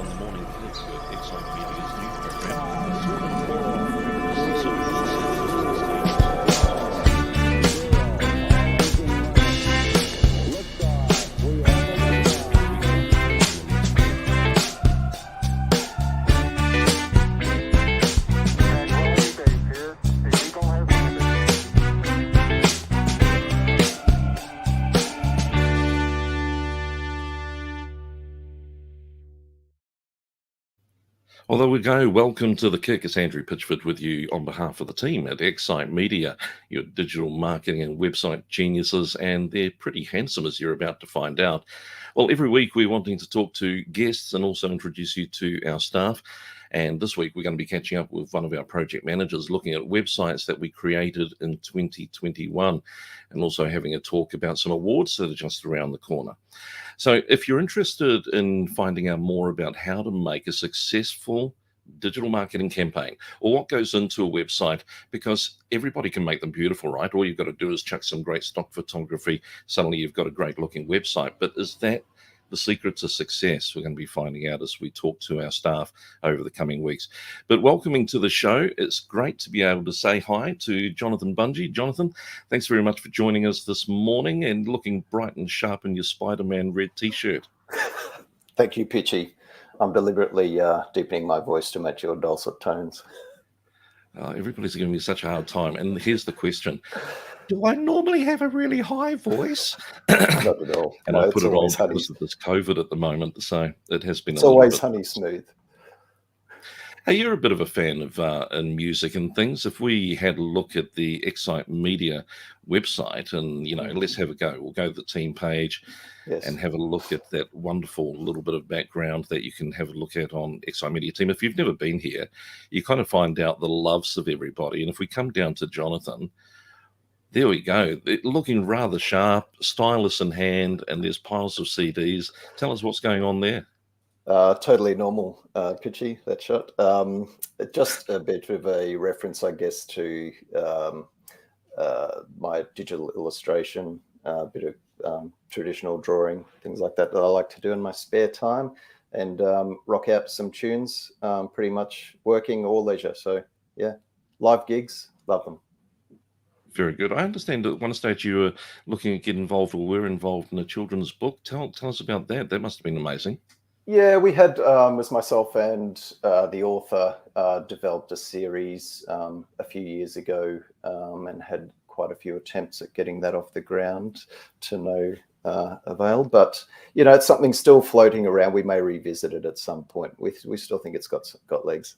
on the morning kids with Excite Media's new program, Sort of More Solution Well, there we go. Welcome to The Kick. It's Andrew Pitchford with you on behalf of the team at Excite Media, your digital marketing and website geniuses, and they're pretty handsome, as you're about to find out. Well, every week we're wanting to talk to guests and also introduce you to our staff. And this week we're going to be catching up with one of our project managers looking at websites that we created in 2021 and also having a talk about some awards that are just around the corner. So if you're interested in finding out more about how to make a successful digital marketing campaign or what goes into a website, because everybody can make them beautiful, right? All you've got to do is chuck some great stock photography. Suddenly you've got a great looking website. But is that the secret to success? We're going to be finding out as we talk to our staff over the coming weeks. But welcoming to the show, it's great to be able to say hi to Jonathan Bungey. Jonathan, thanks very much for joining us this morning and looking bright and sharp in your Spider-Man red t-shirt. Thank you, Pitchy. I'm deliberately deepening my voice to match your dulcet tones. Everybody's giving me such a hard time. And here's the question. Do I normally have a really high voice? Not at all. And No, I put it on honey. because of this COVID at the moment, so it has been It's always honey smooth. Hey, you're a bit of a fan of in music and things. If we had a look at the Excite Media website and, let's have a go. We'll go to the team page and have a look at that wonderful little bit of background that you can have a look at on Excite Media team. If you've never been here, you kind of find out the loves of everybody. And if we come down to Jonathan, there we go. Looking rather sharp, stylus in hand, and there's piles of CDs. Tell us what's going on there. Totally normal, Pitchy, that shot. Just a bit of a reference, I guess, to my digital illustration, a bit of traditional drawing, things like that I like to do in my spare time, and rock out some tunes, pretty much working all leisure. So, yeah, live gigs, love them. Very good. I understand at one stage you were looking at getting involved or were involved in a children's book. Tell us about that. That must have been amazing. Yeah, we had, was myself and the author developed a series a few years ago and had quite a few attempts at getting that off the ground to no avail. But, it's something still floating around. We may revisit it at some point. We still think it's got legs.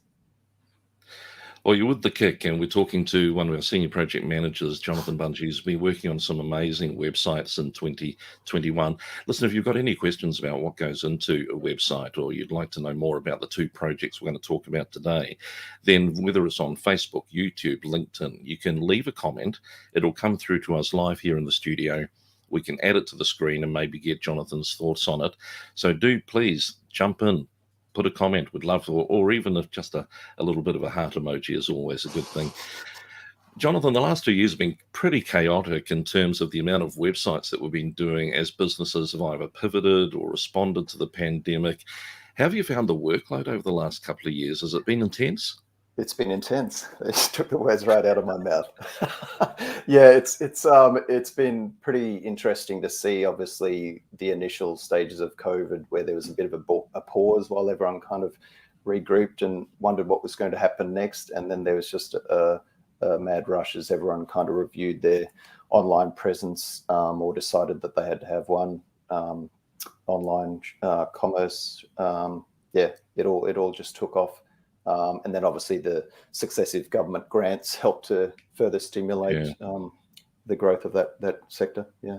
Well, you're with The Kick, and we're talking to one of our senior project managers, Jonathan Bungey, who's been working on some amazing websites in 2021. Listen, if you've got any questions about what goes into a website or you'd like to know more about the two projects we're going to talk about today, then whether it's on Facebook, YouTube, LinkedIn, you can leave a comment. It'll come through to us live here in the studio. We can add it to the screen and maybe get Jonathan's thoughts on it. So do please jump in. Put a comment, would love to, or even if just a little bit of a heart emoji is always a good thing. Jonathan, the last 2 years have been pretty chaotic in terms of the amount of websites that we've been doing as businesses have either pivoted or responded to the pandemic. How have you found the workload over the last couple of years? Has it been intense? It's been intense. It took the words right out of my mouth. Yeah, it's been pretty interesting to see, obviously, the initial stages of COVID where there was a bit of a pause while everyone kind of regrouped and wondered what was going to happen next. And then there was just a mad rush as everyone kind of reviewed their online presence or decided that they had to have one online commerce. It all just took off. And then obviously the successive government grants helped to further stimulate the growth of that sector. Yeah.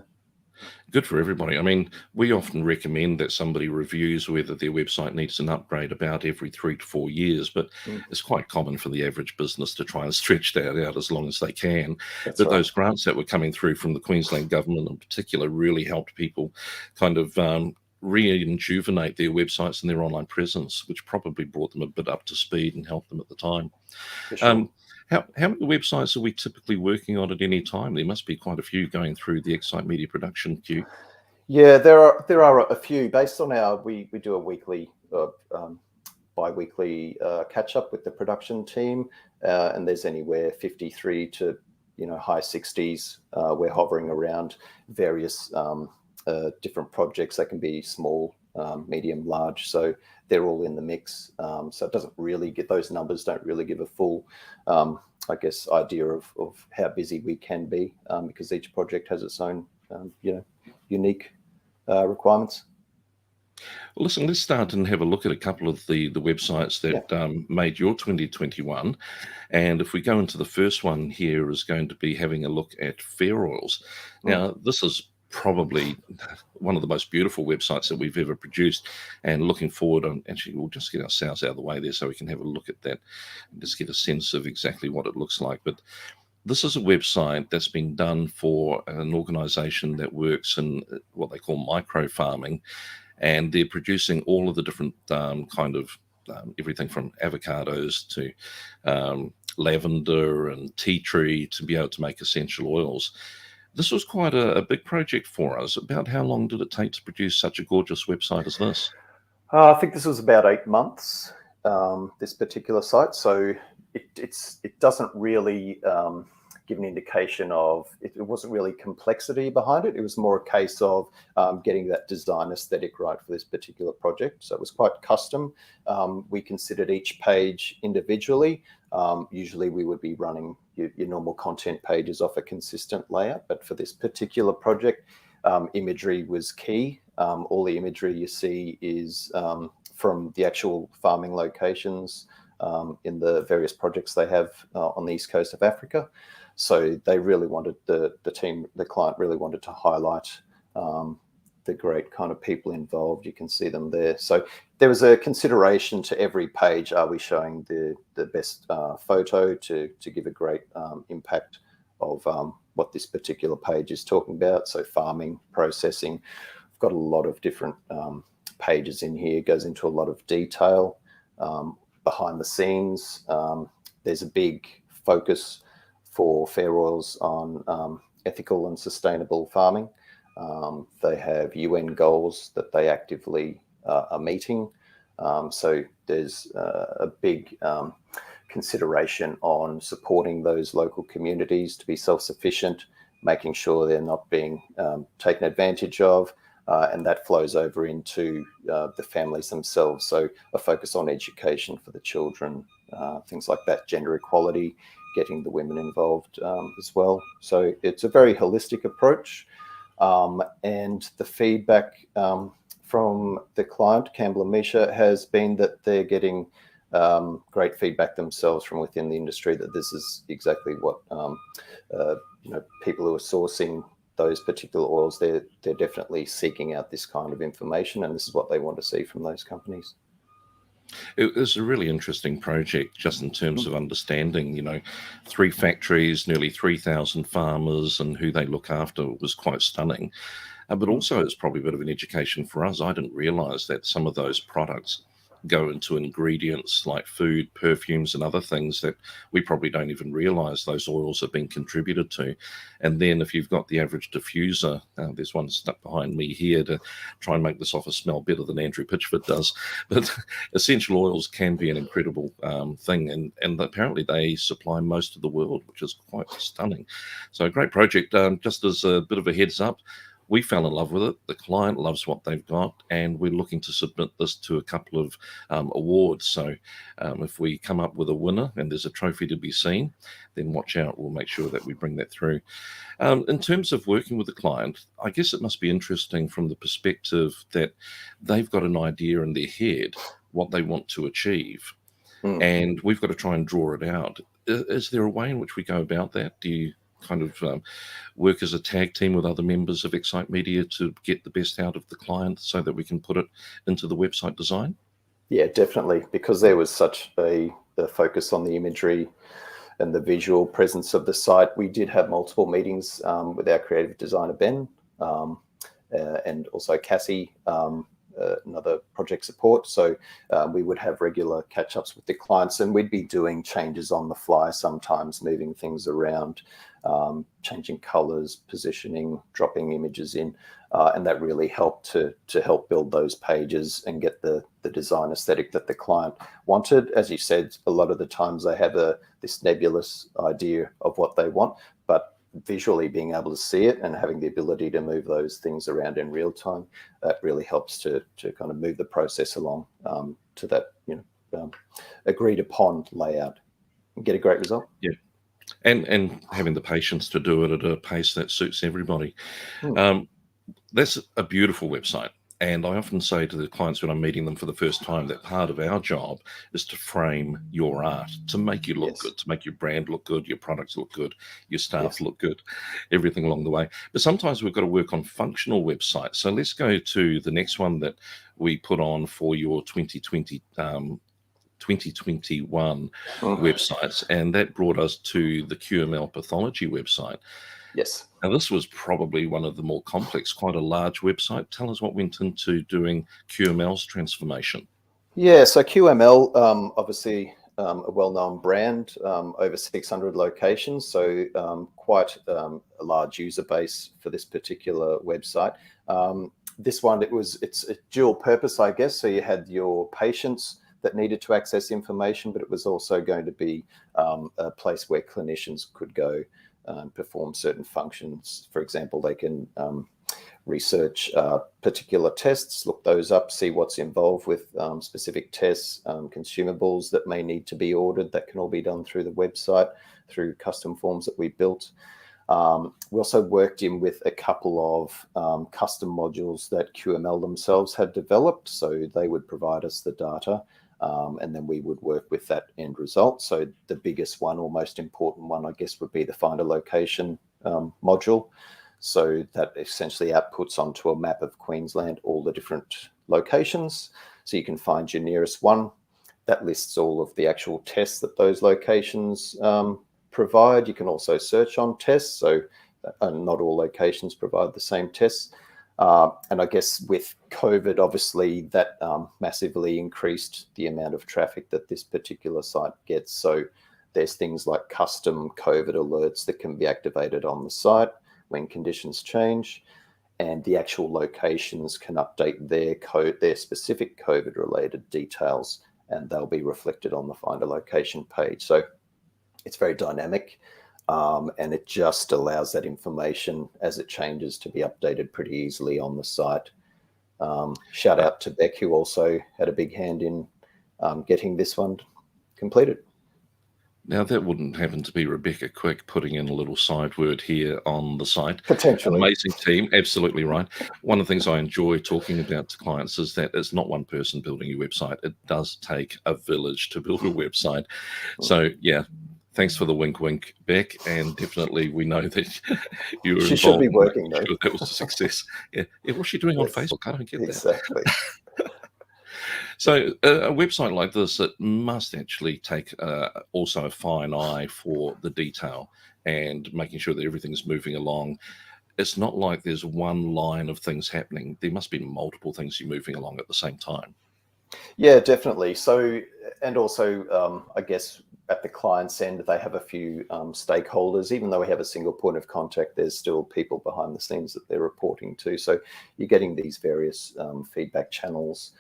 Good for everybody. I mean, we often recommend that somebody reviews whether their website needs an upgrade about every 3 to 4 years, but it's quite common for the average business to try and stretch that out as long as they can. That's but right. Those grants that were coming through from the Queensland government in particular really helped people kind of rejuvenate their websites and their online presence, which probably brought them a bit up to speed and helped them at the time. For sure. How many websites are we typically working on at any time? There must be quite a few going through the Excite Media production queue. Yeah, there are a few based on we do a weekly bi-weekly catch up with the production team, and there's anywhere 53 to high 60s. We're hovering around various different projects. They can be small, medium, large, so they're all in the mix. So it doesn't really get, those numbers don't really give a full I guess idea of how busy we can be, because each project has its own unique requirements. Well, listen, let's start and have a look at a couple of the websites that made your 2021. And if we go into the first one here is going to be having a look at Fair Oils. Now, this is probably one of the most beautiful websites that we've ever produced, and looking forward on, actually we'll just get ourselves out of the way there so we can have a look at that and just get a sense of exactly what it looks like. But this is a website that's been done for an organization that works in what they call micro farming, and they're producing all of the different everything from avocados to lavender and tea tree to be able to make essential oils. This was quite a big project for us. About how long did it take to produce such a gorgeous website as this? I think this was about 8 months, this particular site. So it doesn't really give an indication of, it wasn't really complexity behind it. It was more a case of getting that design aesthetic right for this particular project. So it was quite custom. We considered each page individually. Usually we would be running your normal content pages off a consistent layout, but for this particular project, imagery was key. All the imagery you see is from the actual farming locations in the various projects they have on the east coast of Africa. So they really wanted, the client really wanted to highlight the great kind of people involved. You can see them there. So there was a consideration to every page. Are we showing the best photo to give a great impact of what this particular page is talking about? So farming, processing. We've got a lot of different pages in here. It goes into a lot of detail behind the scenes. There's a big focus for Fair Oils on ethical and sustainable farming. They have UN goals that they actively are meeting. So there's a big consideration on supporting those local communities to be self-sufficient, making sure they're not being taken advantage of, and that flows over into the families themselves. So a focus on education for the children, things like that, gender equality, getting the women involved as well. So it's a very holistic approach. And the feedback from the client, Campbell and Misha, has been that they're getting great feedback themselves from within the industry, that this is exactly what people who are sourcing those particular oils, they're definitely seeking out this kind of information, and this is what they want to see from those companies. It was a really interesting project, just in terms of understanding, 3 factories, nearly 3,000 farmers, and who they look after was quite stunning. But also it's probably a bit of an education for us. I didn't realize that some of those products go into ingredients like food, perfumes, and other things that we probably don't even realize those oils have been contributed to. And then if you've got the average diffuser, there's one stuck behind me here to try and make this office smell better than Andrew Pitchford does. But essential oils can be an incredible thing. And apparently they supply most of the world, which is quite stunning. So a great project. Just as a bit of a heads up, we fell in love with it. The client loves what they've got, and we're looking to submit this to a couple of awards. So if we come up with a winner and there's a trophy to be seen, then watch out. We'll make sure that we bring that through. In terms of working with the client, I guess it must be interesting from the perspective that they've got an idea in their head what they want to achieve, and we've got to try and draw it out. Is there a way in which we go about that? Do you kind of work as a tag team with other members of Excite Media to get the best out of the client so that we can put it into the website design? Yeah, definitely. Because there was such a focus on the imagery and the visual presence of the site, we did have multiple meetings with our creative designer, Ben, and also Cassie, another project support. So we would have regular catch-ups with the clients, and we'd be doing changes on the fly, sometimes moving things around. changing colors, positioning, dropping images in. And that really helped to help build those pages and get the design aesthetic that the client wanted. As you said, a lot of the times they have this nebulous idea of what they want, but visually being able to see it and having the ability to move those things around in real time, that really helps to kind of move the process along to that agreed upon layout and get a great result. Yeah. And having the patience to do it at a pace that suits everybody. That's a beautiful website. And I often say to the clients when I'm meeting them for the first time that part of our job is to frame your art, to make you look good, to make your brand look good, your products look good, your staff look good, everything along the way. But sometimes we've got to work on functional websites. So let's go to the next one that we put on for your 2021 websites, and that brought us to the QML pathology website. Yes. Now, this was probably one of the more complex, quite a large website. Tell us what went into doing QML's transformation. Yeah, so QML, obviously a well-known brand, over 600 locations, so quite a large user base for this particular website. This one, it's a dual purpose, I guess. So you had your patients that needed to access information, but it was also going to be a place where clinicians could go and perform certain functions. For example, they can research particular tests, look those up, see what's involved with specific tests, consumables that may need to be ordered. That can all be done through the website, through custom forms that we built. We also worked in with a couple of custom modules that QML themselves had developed. So they would provide us the data, and then we would work with that end result. So the biggest one, or most important one, I guess, would be the find a location module. So that essentially outputs onto a map of Queensland all the different locations. So you can find your nearest one. That lists all of the actual tests that those locations provide. You can also search on tests. So not all locations provide the same tests. And I guess with COVID, obviously, that massively increased the amount of traffic that this particular site gets. So there's things like custom COVID alerts that can be activated on the site when conditions change, and the actual locations can update their specific COVID related details, and they'll be reflected on the find a location page. So it's very dynamic, and it just allows that information as it changes to be updated pretty easily on the site. Shout out to Beck, who also had a big hand in getting this one completed. Now, that wouldn't happen to be Rebecca Quick putting in a little side word here on the site. Potentially. Amazing team, absolutely right. One of the things I enjoy talking about to clients is that it's not one person building your website. It does take a village to build a website. So, yeah, thanks for the wink, wink, Beck. And definitely we know that you were involved. She should be working, though. Sure that was a success. Yeah. What's she doing on Facebook? I don't get that. Exactly. So a website like this, it must actually take also a fine eye for the detail and making sure that everything's moving along. It's not like there's one line of things happening. There must be multiple things you're moving along at the same time. Yeah, definitely. So, and also, I guess at the client's end, they have a few stakeholders. Even though we have a single point of contact, there's still people behind the scenes that they're reporting to. So you're getting these various feedback channels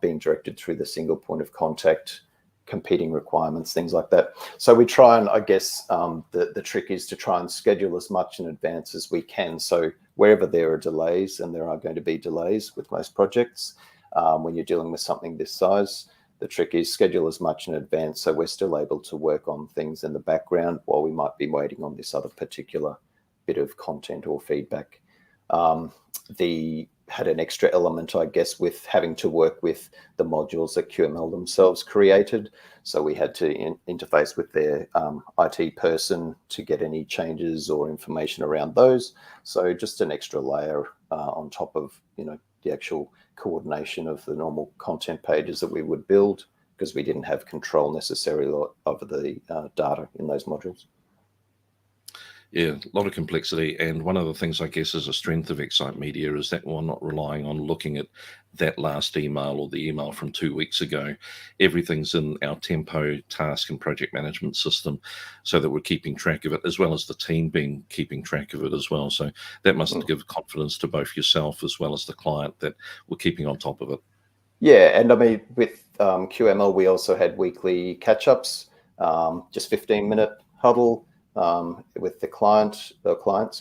being directed through the single point of contact, competing requirements, things like that. So we try and, I guess, the trick is to try and schedule as much in advance as we can. So wherever there are delays, and there are going to be delays with most projects, when you're dealing with something this size, the trick is schedule as much in advance so we're still able to work on things in the background while we might be waiting on this other particular bit of content or feedback. Had an extra element, I guess, with having to work with the modules that QML themselves created. So we had to interface with their IT person to get any changes or information around those. So just an extra layer on top of, the actual coordination of the normal content pages that we would build, because we didn't have control necessarily over the data in those modules. Yeah, a lot of complexity. And one of the things, I guess, is a strength of Excite Media is that we're not relying on looking at that last email or the email from 2 weeks ago. Everything's in our tempo, task, and project management system so that we're keeping track of it, as well as the team being keeping track of it as well. So that must Mm. give confidence to both yourself as well as the client that we're keeping on top of it. Yeah, and I mean, with QML, we also had weekly catch-ups, just 15-minute huddle with the clients.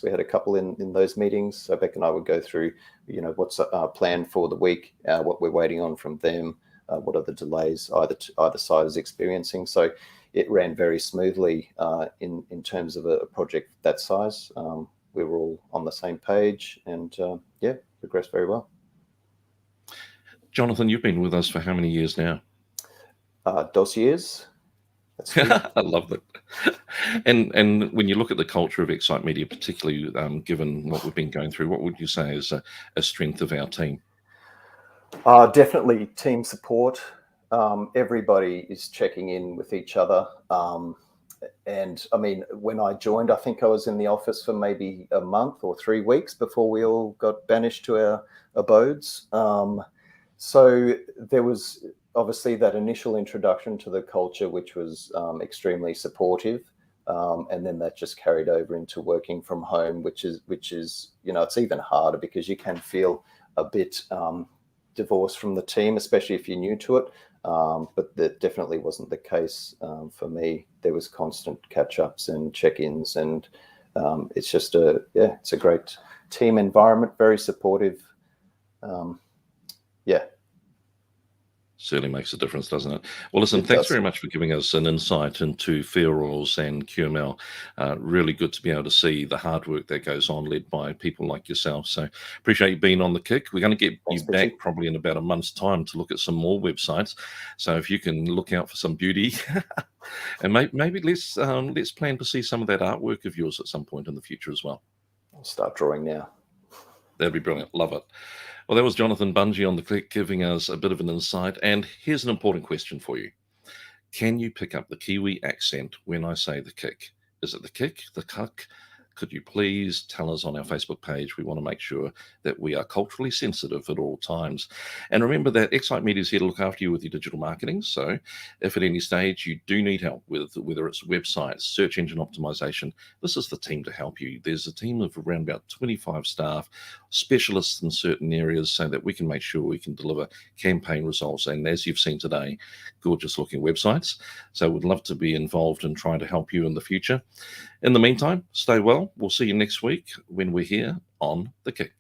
We had a couple in those meetings. So Beck and I would go through, what's planned for the week, what we're waiting on from them, what are the delays either side is experiencing. So it ran very smoothly in terms of a project that size. We were all on the same page, and yeah, progressed very well. Jonathan, you've been with us for how many years now? Dossiers. That's good. I love that. And when you look at the culture of Excite Media, particularly given what we've been going through, what would you say is a strength of our team? Definitely team support. Everybody is checking in with each other. And I mean, when I joined, I think I was in the office for maybe a month or 3 weeks before we all got banished to our abodes. So there was obviously that initial introduction to the culture, which was extremely supportive. And then that just carried over into working from home, which is, it's even harder because you can feel a bit divorced from the team, especially if you're new to it. But that definitely wasn't the case for me. There was constant catch-ups and check-ins, and it's just it's a great team environment, very supportive. Yeah. Certainly makes a difference, doesn't it? Well, listen, It thanks does. very much for giving us an insight into Fairroyals and QML. Really good to be able to see the hard work that goes on, led by people like yourself. So appreciate you being on the kick. We're going to get Thanks, you back Pitchy. probably in about a month's time to look at some more websites. So if you can look out for some beauty, and maybe let's plan to see some of that artwork of yours at some point in the future as well. I'll start drawing now. That'd be brilliant. Love it. Well, that was Jonathan Bungey on the click giving us a bit of an insight. And here's an important question for you. Can you pick up the Kiwi accent when I say the kick? Is it the kick, the cuck? Could you please tell us on our Facebook page? We want to make sure that we are culturally sensitive at all times. And remember that Excite Media is here to look after you with your digital marketing. So if at any stage you do need help with whether it's websites, search engine optimization, this is the team to help you. There's a team of around about 25 staff, specialists in certain areas, so that we can make sure we can deliver campaign results. And as you've seen today, gorgeous looking websites. So we'd love to be involved in trying to help you in the future. In the meantime, stay well. We'll see you next week when we're here on The Kick.